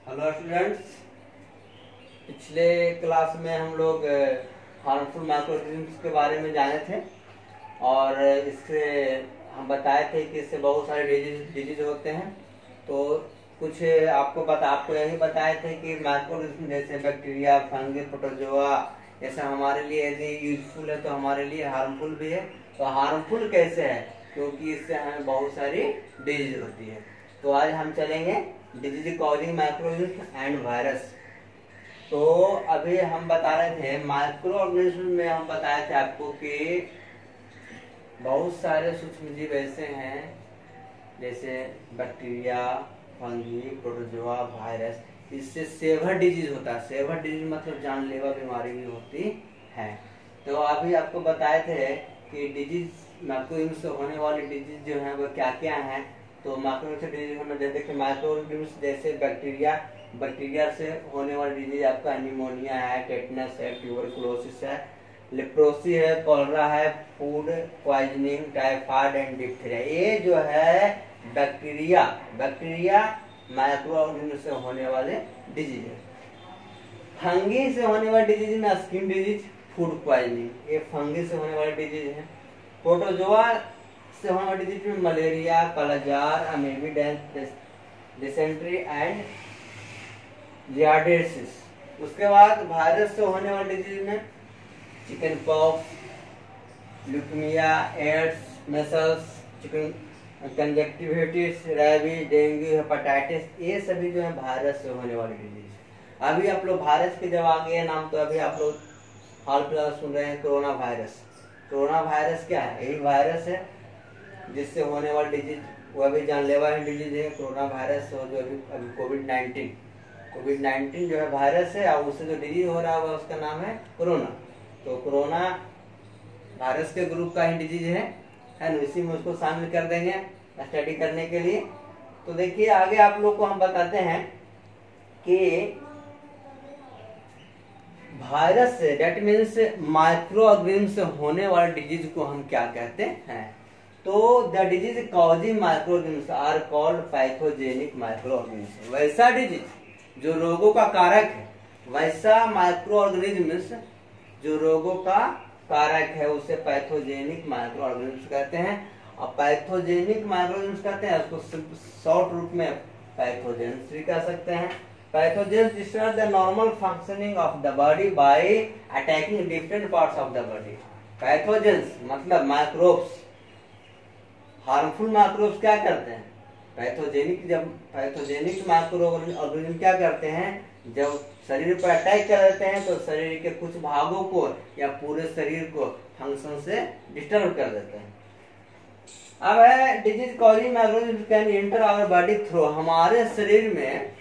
Hello students, पिछले class में हम लोग हार्मफुल माइक्रोऑर्गेनिज्म्स के बारे में जाने थे और इससे हम बताए थे कि इससे बहुत सारे डिजीज होते हैं। तो कुछ आपको यही बताए थे कि माइक्रोऑर्गेनिज्म जैसे बैक्टीरिया, फंगी, प्रोटोजोआ जैसे हमारे लिए यदि यूजफुल है तो हमारे लिए हार्मफुल भी है। तो हार्मफुल कैसे है, क्योंकि इससे हमें बहुत सारी डिजीज होती है। तो आज हम चलेंगे disease causing microorganism and virus. तो अभी हम बता रहे थे माइक्रो ऑर्गेनिज्म में हम बताए थे आपको कि बहुत सारे सूक्ष्म जीव ऐसे हैं जैसे बैक्टीरिया, फंगी, प्रोटोजोआ, वायरस। इससे सेवर डिजीज होता है। सेवर डिजीज मतलब जानलेवा बीमारी भी होती है। तो अभी आपको बताए थे कि डिजीज माइक्रोऑर्गेनिज्म से होने वाली डिजीज जो है वो क्या क्या है। तो माइक्रोऑर्गेनिज्म डिजीज होने जैसे कि माइक्रोऑर्गेनिज्म जैसे बैक्टीरिया से होने वाली डिजीज आपका निमोनिया है, टेटनस है, ट्यूबरकुलोसिस है, लेप्रोसी है, कॉलरा है, food poisoning, typhoid and diphtheria. ये जो है बैक्टीरिया माइक्रोऑर्गेनिज्म से होने वाले डिजीज है। फंगी से होने वाली डिजीज में स्किन डिजीज, फूड पॉइजनिंग, ये फंगी से होने वाली डिजीज है। प्रोटोजोआ से होने वाली डिजीज में मलेरिया, कालाजार, अमीबी, डिसेंट्री एंड जियार्डियासिस। उसके बाद वायरस से होने वाली डिजीज में chicken pox, leukaemia, AIDS, measles, chicken conjunctivitis, rabies, dengue, hepatitis, ये सभी जो है वायरस से होने वाली डिजीज है। अभी आप लोग वायरस के जब आ गए नाम, तो अभी आप लोग हाल फिलहाल सुन रहे हैं कोरोना वायरस। कोरोना वायरस क्या है? यही वायरस है जिससे होने वाली डिजीज, वह भी जानलेवा डिजीज है कोरोना वायरस। और जो अभी कोविड-19 जो है वायरस है और उससे जो डिजीज हो रहा है उसका नाम है कोरोना। तो कोरोना वायरस के ग्रुप का ही डिजीज है ना। इसी में उसको शामिल कर देंगे स्टडी करने के लिए। तो देखिए आगे आप लोग को हम बताते हैं कि वायरस से, डेट मीन्स माइक्रो ऑर्गेनिज्म से होने वाले डिजीज को हम क्या कहते हैं। तो the disease causing micro organism are called pathogenic micro organism. वैसा डिजीज जो रोगों का कारक है, वैसा माइक्रो ऑर्गेनिज्म जो रोगों का कारक है उसे पैथोजेनिक माइक्रो ऑर्गेनिज्म कहते हैं। और पैथोजेनिक माइक्रो ऑर्गेनिज्म कहते हैं उसको शॉर्ट रूप में पैथोजेंस भी कह सकते हैं। Pathogens disturb the normal functioning of the body by attacking different parts of the body. Pathogens मतलब माइक्रोब्स। हार्मफुल माइक्रोब्स क्या करते हैं? पैथोजेनिक माइक्रो ऑर्गेनिज्म क्या करते हैं? जब शरीर पर अटैक कर देते हैं तो शरीर के कुछ भागों को या पूरे शरीर को फंक्शन से डिस्टर्ब कर देते हैं। अब है disease causing microorganism can enter our body through. हमारे शरीर में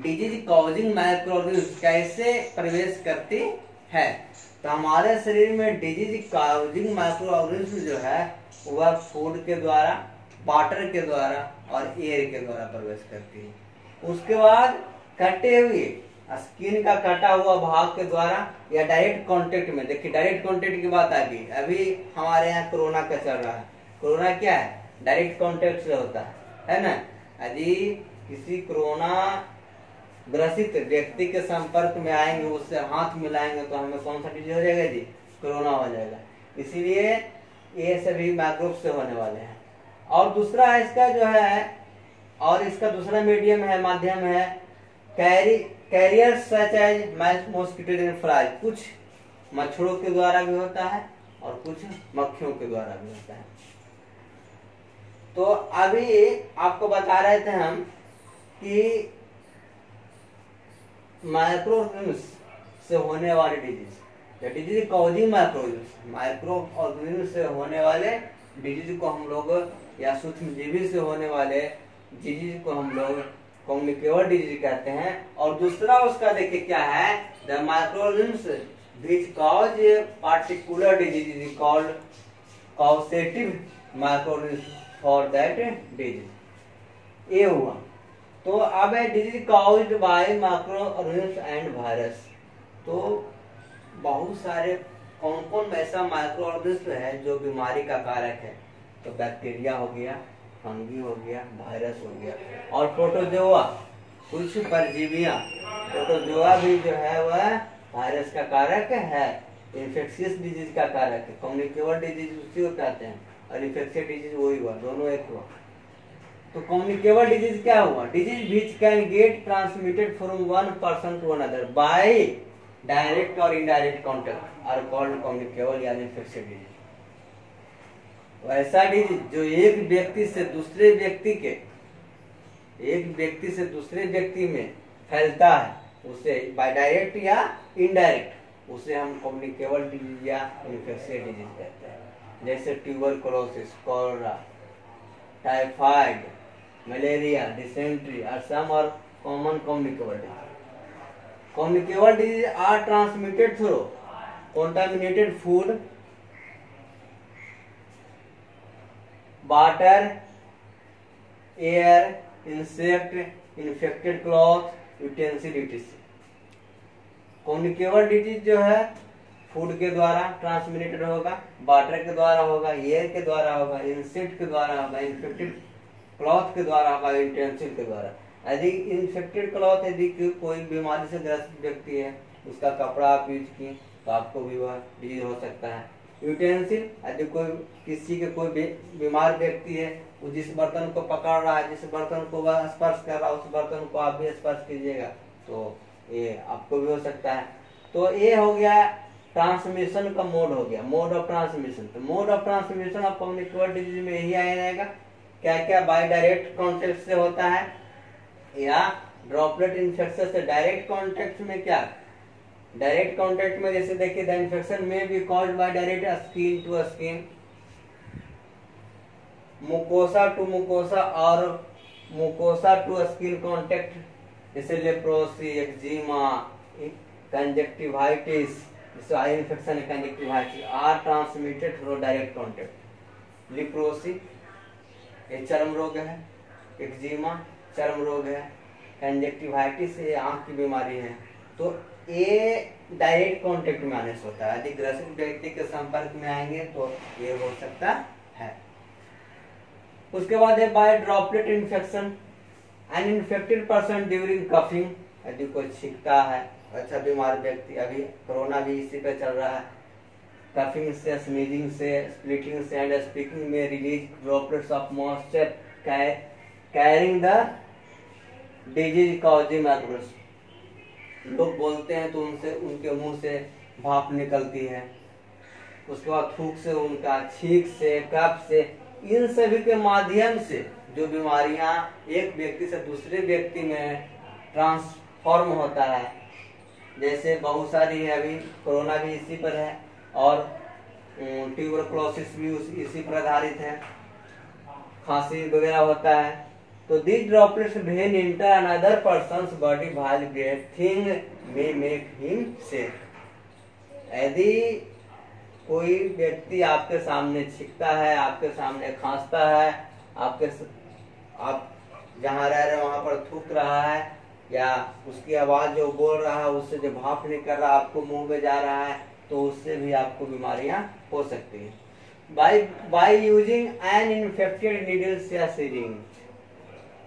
डिजीज कॉजिंग माइक्रोऑर्गेनिज्म कैसे प्रवेश करती है? तो हमारे शरीर में डिजीज कॉजिंग माइक्रोऑर्गेनिज्म जो है वह फूड के द्वारा, वाटर के द्वारा और एयर के द्वारा प्रवेश करती है। उसके बाद कटे हुए स्किन का कटा हुआ भाग के द्वारा या डायरेक्ट कांटेक्ट में। देखिए डायरेक्ट कांटेक्ट की बात आ गई। अभी हमारे यहाँ कोरोना का चल रहा है। कोरोना क्या है? डायरेक्ट कांटेक्ट से होता है ना। यदि किसी कोरोना ग्रसित व्यक्ति के संपर्क में आएंगे, उससे हाथ मिलाएंगे तो हमें कौन सा डिजीज हो जाएगा जी? कोरोना हो जाएगा। इसीलिए ये सभी माइक्रोब से होने वाले हैं। और दूसरा इसका जो है, और इसका दूसरा मीडियम है, माध्यम है carrier such as mosquito and flies. कुछ मच्छरों के द्वारा भी होता है और कुछ मक्खियों के द्वारा भी होता है। तो अभी आपको बता रहे थे हम कि माइक्रो ऑर्गेनिज्म से होने वाले डिजीज कॉजिंग माइक्रो ऑर्गेनिज्म से होने वाले डिजीज को हम लोग, या सूक्ष्म जीवी से होने वाले डिजीज को हम लोग कम्युनिकेबल डिजीज कहते हैं। और दूसरा उसका देखिए क्या है, the microorganism which cause a particular disease is called causative microorganism for that disease. ये हुआ। तो अब है disease caused by microorganism and virus. तो बहुत सारे कौन कौन ऐसा माइक्रोऑर्गेनिज्म है जो बीमारी का कारक है। तो बैक्टीरिया हो गया, फंगी हो गया, वायरस हो गया और प्रोटोजोआ। कुछ परजीवियां, प्रोटोजोआ भी जो है वह वायरस का कारक है, इन्फेक्शियस डिजीज का कारक है। कम्युनिकेबल डिजीज उसी को कहते हैं और इन्फेक्शियस डिजीज वही हुआ, दोनों एक हुआ। तो कम्युनिकेबल डिजीज क्या हुआ? Disease which can get transmitted from one person to another by direct और indirect contact are called communicable या इन्फेक्शियस डिजीज। ऐसा डिजीज जो एक व्यक्ति से दूसरे व्यक्ति में फैलता है, उसे बाय डायरेक्ट या इनडायरेक्ट, उसे हम कम्युनिकेबल डिजीज या इन्फेक्शियस डिजीज कहते हैं। जैसे tuberculosis, cholera, typhoid, malaria, dysentery are some और common communicable disease. Communicable diseases are transmitted through contaminated food, water, air, insect, infected cloth, utensil, etc. Communicable disease जो है food के द्वारा transmitted होगा, वाटर के द्वारा होगा, एयर के द्वारा होगा, इंसेक्ट के द्वारा होगा, इन्फेक्टेड क्लॉथ के द्वारा होगा, यूटेंसिल के द्वारा। यदि इन्फेक्टेड क्लॉथ, यदि कोई बीमारी से ग्रस्त व्यक्ति है, उसका कपड़ा आप यूज किए तो आपको भी वह डिजीज हो सकता है। यूटेंसिल, यदि कोई बीमार व्यक्ति है, वो जिस बर्तन को पकड़ रहा है, जिस बर्तन को वह स्पर्श कर रहा है, उस बर्तन को आप भी स्पर्श कीजिएगा तो ये आपको भी हो सकता है। तो ये हो गया ट्रांसमिशन का मोड, हो गया मोड ऑफ ट्रांसमिशन। तो mode of transmission of communicable disease में यही आया रहेगा। क्या क्या? बाय डायरेक्ट कॉन्टेक्ट से होता है, या ड्रॉपलेट इन्फेक्शन से। डायरेक्ट कॉन्टेक्ट में क्या? डायरेक्ट कॉन्टेक्ट में जैसे देखिए, the infection may be caused by direct skin to skin, mucosa to mucosa और मुकोसा टू स्किन कॉन्टेक्ट, जैसे लेप्रोसी, एक्जिमा, कंजक्टिवाइटिस, जैसे eye infection conjunctivitis are transmitted through direct contact. Leprosy ये चर्म रोग है, एक्जिमा चर्म रोग है, कंजक्टिवाइटिस ये आंख की बीमारी है। तो ये डायरेक्ट कांटेक्ट में आने से होता है। यदि ग्रसित व्यक्ति के संपर्क में आएंगे तो ये हो सकता है। उसके बाद है by droplet infection, an infected person during coughing, यदि कोई छींकता है, अच्छा बीमार व्यक्ति, अभी कोरोना भी इसी पे चल रहा है, कफिंग से, स्नीजिंग से, स्प्लिटिंग से एंड स्पीकिंग में release droplets of moisture carrying the disease causing microbes. लोग बोलते हैं तो उनसे, उनके मुंह से भाप निकलती है, उसके बाद थूक से, उनका छींक से, कफ से, इन सभी के माध्यम से जो बीमारियां एक व्यक्ति से दूसरे व्यक्ति में ट्रांसफॉर्म होता है, जैसे बहुत सारी है, अभी कोरोना भी इसी पर है और ट्यूबरकुलोसिस भी इसी पर आधारित है, खांसी वगैरह होता है। तो these droplets when enter another person's body while breathing may make him sick। यदि कोई व्यक्ति आपके सामने छींकता है, आपके सामने खांसता है, आप जहाँ रह रहे वहां पर थूक रहा है, या उसकी आवाज जो बोल रहा है उससे जो भाप निकल रहा है आपको मुंह में जा रहा है, तो उससे भी आपको बीमारियां हो सकती है। By using an infected needles या सिरिंज,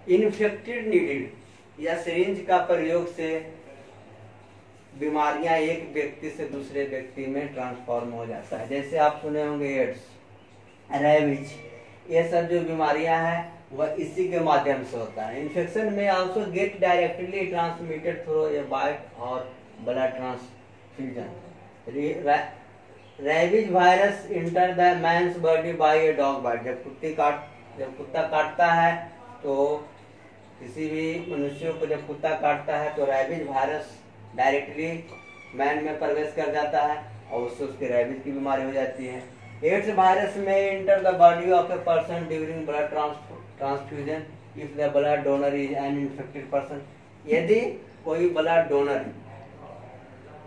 इन्फेक्टेड नीडल या सिरिंज का प्रयोग से बीमारियां एक व्यक्ति से दूसरे व्यक्ति में ट्रांसफॉर्म हो जाता है। जैसे आप सुने होंगे एड्स, रेबीज, ये सब जो बीमारियां हैं वह इसी के माध्यम से होता है। Infection may also get directly transmitted through a bite और blood transfusion. Rabies virus enter the man's body by a dog bite. जब कुत्ता काटता है तो किसी भी मनुष्य को जब कुत्ता काटता है तो रेबीज वायरस डायरेक्टली मैन में प्रवेश कर जाता है और उससे उसकी रेबीज की बीमारी हो जाती है। एड्स वायरस में enter the body of a person during blood transfusion if the blood donor is an infected person. यदि कोई ब्लड डोनर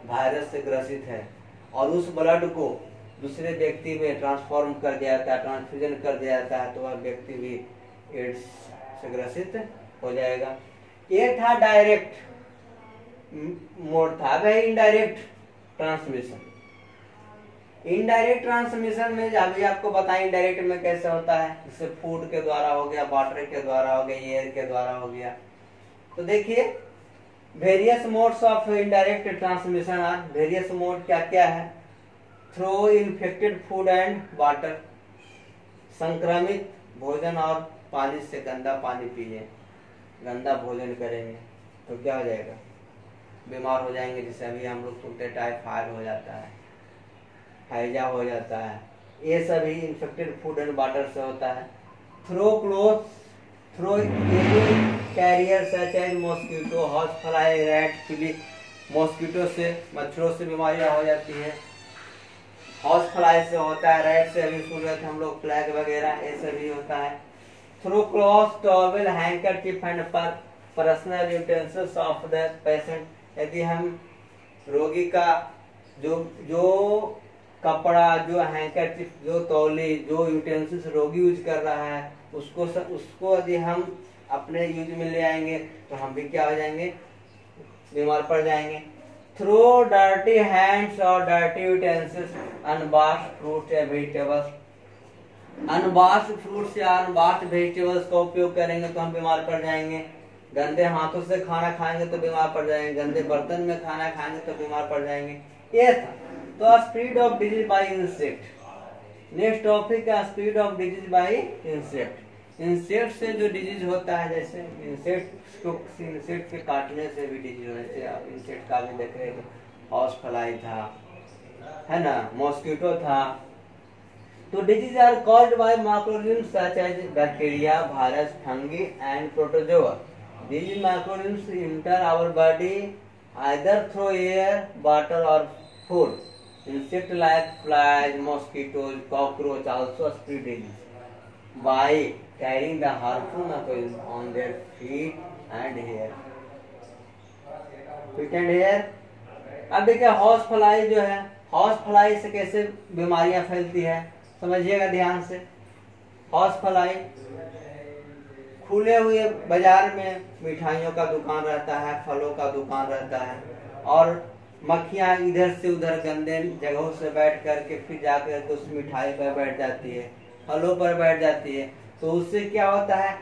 वायरस से ग्रसित है और उस ब्लड को दूसरे व्यक्ति में ट्रांसफॉर्म कर दिया जाता है, ट्रांसफ्यूजन कर दिया जाता है, तो वह व्यक्ति भी एड्स से ग्रसित हो जाएगा। ये था डायरेक्ट मोड था। वह इनडायरेक्ट ट्रांसमिशन। इनडायरेक्ट ट्रांसमिशन में अभी आपको बताएं इनडायरेक्ट में कैसे होता है। जैसे फूड के द्वारा हो गया, वाटर के द्वारा हो गया, एयर के द्वारा हो गया, तो देखिए various modes of indirect transmission are, various mode क्या क्या है? Through infected food and water, संक्रमित भोजन और पानी से, गंदा पानी पिए, गंदा भोजन करेंगे तो क्या हो जाएगा? बीमार हो जाएंगे। जैसे अभी हम लोग सुनते हैं टाइफाइड हो जाता है, हैजा हो जाता है, ये सभी इन्फेक्टेड फूड एंड वाटर से होता है। Through cloth, through carrier such as mosquito, house fly, rat, flea, mosquito से, मच्छरों से बीमारियां हो जाती है, हाउस फ्लाई से होता है, रैट से अभी सुन रहे थे हम लोग, प्लेग वगैरह ये सभी होता है। Through cloth, towel, handkerchief and personal utensils of the patient, यदि हम रोगी का जो कपड़ा, जो हैंकरचीफ, जो तौली, जो यूटेंसिल्स रोगी यूज कर रहा है उसको यदि हम अपने यूज में ले आएंगे तो हम भी क्या हो जाएंगे? बीमार पड़ जाएंगे। थ्रो डर्टी हैंड्स और डर्टी यूटेंसिल्स, अनवॉश्ड फ्रूट्स या वेजिटेबल्स, अनवॉश्ड फ्रूट्स या अनवॉश्ड वेजिटेबल्स का उपयोग करेंगे तो हम बीमार पड़ जाएंगे। गंदे हाथों से खाना खाएंगे तो बीमार पड़ जाएंगे, गंदे बर्तन में खाना खाएंगे तो बीमार पड़ जाएंगे। ये था तो spread of disease by insect. Next topic है spread of disease by insect. Insect से जो डिजीज होता है, जैसे इंसेक्ट के काटने से भी डिजीज होने से, आप इंसेक्ट का भी देख रहे थे, हाउस फ्लाई था, है ना, मॉस्किटो था। तो disease are caused by microorganisms such as bacteria, virus, fungi and protozoa. These microorganisms enter our body either through air, water or food. Insects like flies, mosquitoes, cockroach also spread disease by carrying the harmful microorganisms on their feet and hair. Feet and hair. अब देखिए house fly जो है, house fly से कैसे बीमारियां फैलती है, समझिएगा ध्यान से। हाउस फ्लाई खुले हुए बाजार में मिठाइयों का दुकान रहता है, फलों का दुकान रहता है, और मक्खियां इधर से उधर गंदे जगहों से बैठ करके फिर जाकर तो उस मिठाई पर बैठ जाती है, फलों पर बैठ जाती है। तो उससे क्या होता है?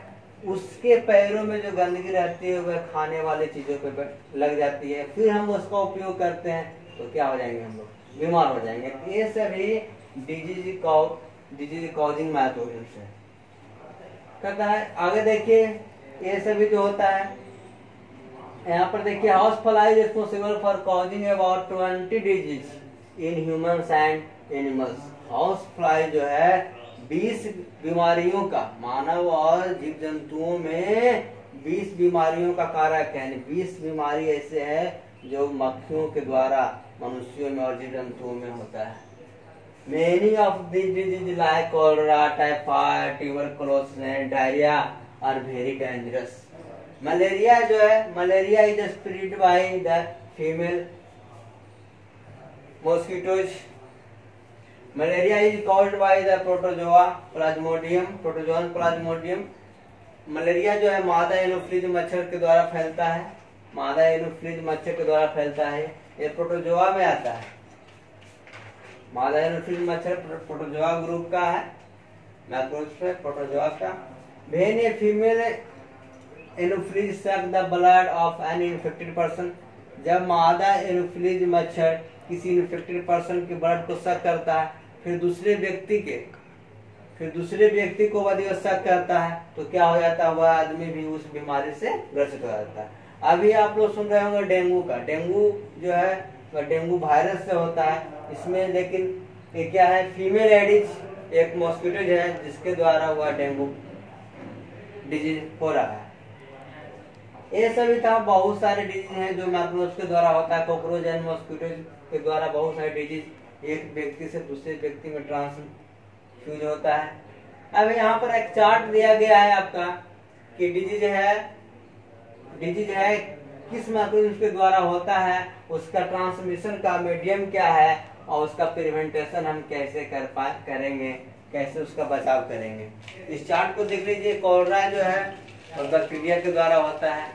उसके पैरों में जो गंदगी रहती है वह खाने वाली चीजों पे लग जाती है, फिर हम उसका उपयोग करते हैं तो क्या हो जाएंगे? हम लोग बीमार हो जाएंगे। ये सभी डिजीज कॉजिंग माइक्रोऑर्गेनिज्म्स है। कहता है आगे देखिए, ये सभी जो होता है यहाँ पर देखिए, house fly responsible for causing about 20 disease in humans and animals. House fly जो है 20 बीमारियों का, मानव और जीव जंतुओं में 20 बीमारियों का कारक है। 20 बीमारी ऐसे है जो मक्खियों के द्वारा मनुष्यों में और जीव जंतुओं में होता है। Many of these diseases like cholera, typhoid, tuberculosis and diarrhea are very dangerous. Malaria जो है, malaria is spread by the female mosquitoes. Malaria is caused by the protozoa Plasmodium, protozoa Plasmodium. Malaria जो है मादा एनोफ्लिज मच्छर के द्वारा फैलता है, मादा एनोफ्लिज मच्छर के द्वारा फैलता है। ये प्रोटोजोआ में आता है। मादा एनोफ्लिज मच्छर प्रोटोजोआ ग्रुप का है, मैक्रोस्फेर प्रोटोजोआ का। When a female एनोफ्लिज suck the blood of N infected person, जब मादा एनोफ्लिज मच्छर किसी इन्फेक्टेड पर्सन के ब्लड को सक करता है, फिर दूसरे व्यक्ति को यदि वह सक करता है तो क्या हो जाता है? वह आदमी भी उस बीमारी से ग्रसित हो जाता है। अभी आप लोग सुन रहे होंगे डेंगू का। डेंगू जो है वह डेंगू वायरस से होता है। इसमें लेकिन ये क्या है? फीमेल एडिज एक मॉस्किटो है जिसके द्वारा वह डेंगू डिजीज हो रहा है। ये सभी था, बहुत सारे डिजीज हैं जो माइक्रोब्स के द्वारा होता है। कॉकरोच एंड मॉस्किटो के द्वारा बहुत सारे डिजीज एक व्यक्ति से दूसरे व्यक्ति में ट्रांसफ्यूज होता है। अब यहाँ पर एक चार्ट दिया गया है आपका कि डिजीज है किस माइक्रोब्स के द्वारा होता है, उसका ट्रांसमिशन का मीडियम क्या है और उसका प्रिवेंटेशन हम कैसे करेंगे, कैसे उसका बचाव करेंगे। इस चार्ट को देख लीजिए। कोलेरा जो है और बैक्टीरिया के द्वारा होता है।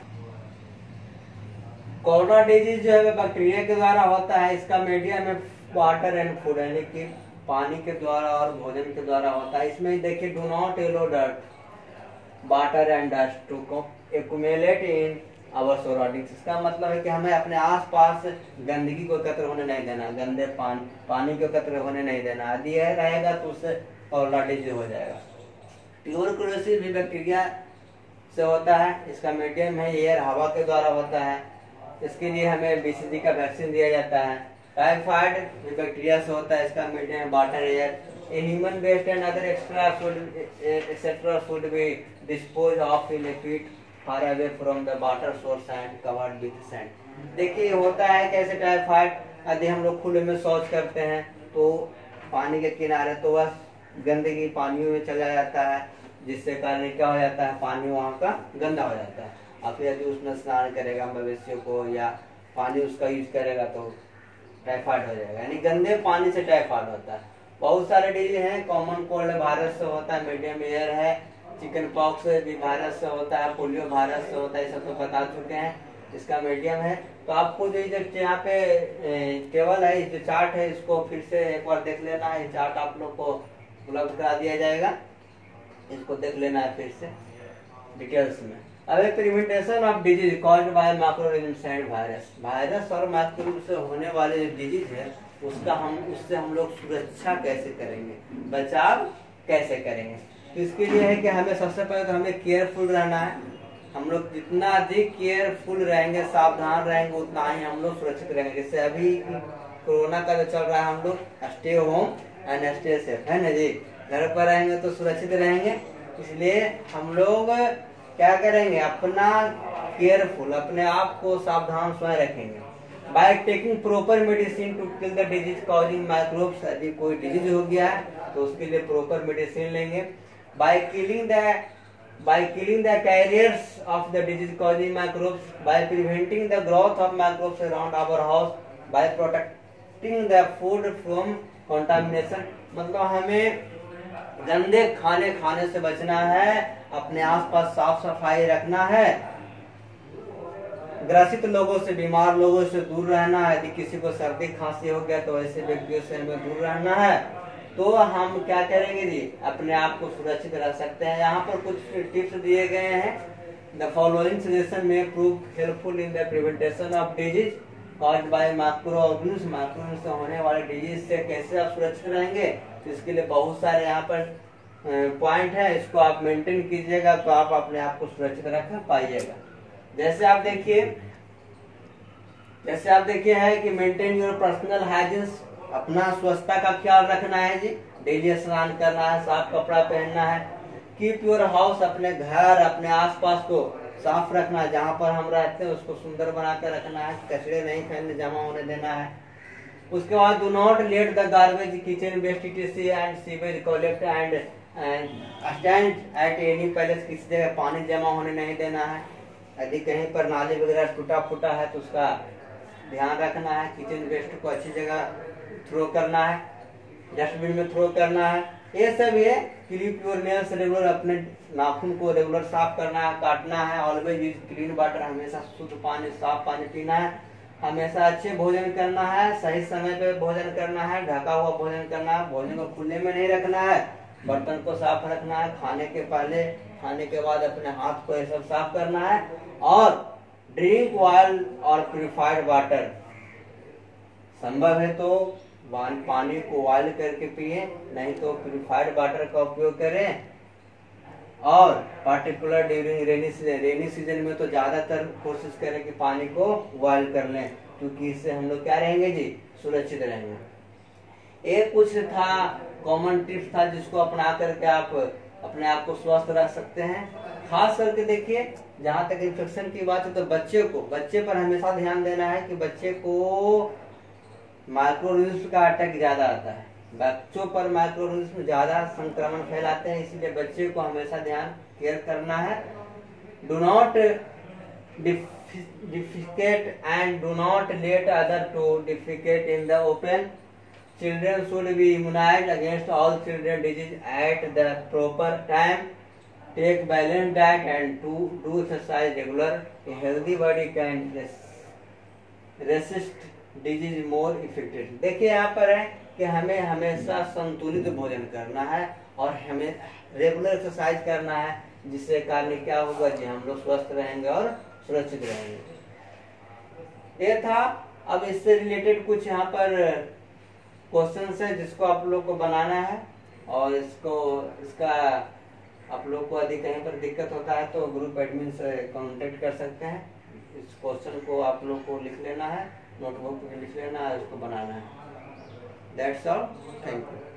कोलेरा डिजीज जो है वह बैक्टीरिया के द्वारा होता है। इसका मीडियम में वाटर एंड फूड यानी कि पानी के द्वारा और भोजन के द्वारा होता है। इसमें देखिए, do not allow dirt water and dust to accumulate in our surroundings. इसका मतलब है कि हमें अपने आसपास गंदगी को एकत्र होने नहीं देना, गंदे पानी को एकत्र होने नहीं देना। यदि यह रहेगा तो उससे कॉलरा डिजीज हो जाएगा। ट्यूबरकुलोसिस भी बैक्टीरिया से होता है। इसका मीडियम है एयर, हवा के द्वारा होता है। इसके लिए हमें BCG का वैक्सीन दिया जाता है। टाइफाइड भी बैक्टीरिया से होता है। इसका मीडियम है water, air. A human waste and other extra etc. should be disposed of in a pit far away from the water source and covered with sand. देखिए होता है कैसे टाइफाइड, यदि हम लोग खुले में शौच करते हैं तो पानी के किनारे तो वह गंदगी पानियों में चला जाता है, जिससे कारण क्या हो जाता है, पानी वहाँ का गंदा हो जाता है। अब यदि उसमें स्नान करेगा मवेशियों को या पानी उसका यूज करेगा तो टाइफाइड हो जाएगा, यानी गंदे पानी से टाइफाइड होता है। बहुत सारे डिजीज हैं। कॉमन कोल्ड वायरस से होता है, मीडियम एयर है, चिकन पॉक्स भी वायरस से होता है, पोलियो वायरस से होता है, ये सब तो बता चुके हैं। इसका मीडियम है। तो आपको जो यहाँ पे टेबल है, जो चार्ट है, इसको फिर से एक बार देख लेना है। ये चार्ट आप लोग को उपलब्ध करा दिया जाएगा, इसको देख लेना है फिर से डिटेल्स में। अब prevention of disease caused by microorganism and virus. Virus और माइक्रोब से होने वाले जो डिजीज है उससे हम लोग सुरक्षा कैसे करेंगे, बचाव कैसे करेंगे। तो इसके लिए है कि हमें सबसे पहले तो हमें केयरफुल रहना है। हम लोग जितना अधिक केयरफुल रहेंगे, सावधान रहेंगे, उतना ही हम लोग सुरक्षित रहेंगे। जैसे अभी कोरोना का जो चल रहा है, हम लोग stay home and stay safe, है ना जी। घर पर रहेंगे तो सुरक्षित रहेंगे, इसलिए हम लोग क्या करेंगे, अपना केयरफुल, अपने आप को सावधान स्वयं रखेंगे। By taking proper medicine to kill the disease causing microbes. यदि कोई डिजीज हो गया है तो उसके लिए प्रॉपर मेडिसिन लेंगे। By killing the carriers of the disease causing microbes, by preventing the growth of microbes around our house, by protecting the food from contamination. मतलब हमें गंदे खाने से बचना है, अपने आसपास साफ सफाई रखना है, ग्रसित लोगों से, बीमार लोगों से दूर रहना है। यदि किसी को सर्दी खांसी हो गया तो ऐसे व्यक्तियों से हमें दूर रहना है। तो हम क्या करेंगे जी, अपने आप को सुरक्षित रख सकते हैं। यहाँ पर कुछ टिप्स दिए गए हैं। द फॉलोइंग सजेशन में prove helpful in the prevention of disease caused by microorganism. Microorganism से होने वाले डिजीज से कैसे आप सुरक्षित रहेंगे, तो इसके लिए बहुत सारे यहाँ पर पॉइंट है। इसको आप मेंटेन कीजिएगा तो आप अपने आप को सुरक्षित रख पाइएगा। जैसे आप देखिए है कि मेंटेन योर पर्सनल हाइजीन, अपना स्वच्छता का ख्याल रखना है जी। डेली स्नान करना है, साफ कपड़ा पहनना है। कीप योर हाउस, अपने घर, अपने आसपास को साफ रखना है। जहाँ पर हम रहते हैं उसको सुंदर बना कर रखना है, कचरे नहीं फैलने जमा होने देना है। उसके बाद do not let the garbage, kitchen waste, etc and sewage collect and stand at any place. किसी जगह पानी जमा होने नहीं देना है। यदि कहीं पर नाली वगैरह टूटा फूटा है तो उसका ध्यान रखना है। किचन वेस्ट को अच्छी जगह थ्रो करना है, डस्टबिन में थ्रो करना है। ये सब है। क्लीप योर नेल्स रेगुलर, अपने नाखून को रेगुलर साफ करना है, काटना है। ऑलवेज यूज क्लीन वाटर, हमेशा शुद्ध पानी, साफ पानी पीना है। हमेशा अच्छे भोजन करना है, सही समय पे भोजन करना है, ढका हुआ भोजन करना है। भोजन को खुले में नहीं रखना है, बर्तन को साफ रखना है। खाने के पहले, खाने के बाद अपने हाथ को ये सब साफ करना है। और ड्रिंक वाटर और प्यूरिफाइड वाटर, संभव है तो पानी को बॉयल करके पिए, नहीं तो प्यूरिफाइड वाटर का उपयोग करें। और पार्टिकुलर ड्यूरिंग रेनी सीजन में तो ज्यादातर कोशिश करें कि पानी को बॉयल कर लें, क्योंकि इससे हम लोग क्या रहेंगे जी, सुरक्षित रहेंगे। एक कुछ था कॉमन टिप्स था जिसको अपना करके आप अपने आप को स्वस्थ रख सकते हैं। खास करके देखिए, जहाँ तक इन्फेक्शन की बात है तो बच्चे पर हमेशा ध्यान देना है कि बच्चे को माइक्रोऑर्गेनिज्म का अटैक ज्यादा आता है। बच्चों पर माइक्रोऑर्गेनिज्म ज्यादा संक्रमण फैलाते हैं, इसलिए बच्चे को हमेशा ध्यान केयर करना है। Do not defecate and do not let others to defecate in the open. Children should be immunized against all children disease at the proper time. Take balanced diet and do exercise regular. A healthy body can resist disease more effectively. देखिए यहाँ पर है कि हमें हमेशा संतुलित भोजन करना है और हमें रेगुलर एक्सरसाइज करना है, जिससे कारण क्या होगा जी, हम लोग स्वस्थ रहेंगे और सुरक्षित रहेंगे। ये था। अब इससे रिलेटेड कुछ यहाँ पर क्वेश्चंस है जिसको आप लोग को बनाना है, और इसका आप लोग को यदि कहीं पर दिक्कत होता है तो ग्रुप एडमिन से कांटेक्ट कर सकते हैं। इस क्वेश्चन को आप लोग को लिख लेना है, नोटबुक में लिख लेना है, उसको बनाना है। That's all. Thank you.